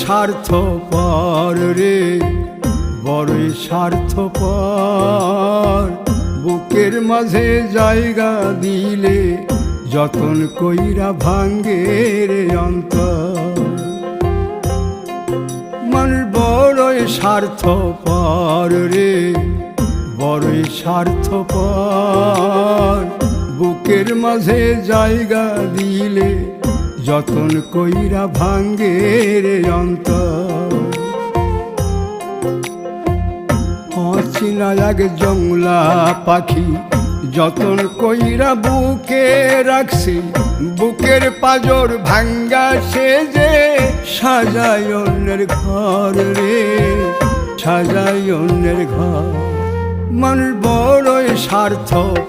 স্বার্থপর রে, বড়ই স্বার্থপর। বুকের মাঝে জায়গা দিলে যতন কইরা ভাঙ্গে রে অন্তর। মানুষ বড়ই স্বার্থপর রে, বড়ই স্বার্থপর। বুকের মাঝে জায়গা দিলে যতন কইরা ভাঙ্গে রে অন্তর। অচিনা এক জংলা পাখি যতন কইরা বুকে রাখছি, বুকের পাজর ভাঙ্গা সে যে সাজায় অন্যের ঘর রে, সাজায় অন্যের ঘর। মানুষ বড়ই স্বার্থ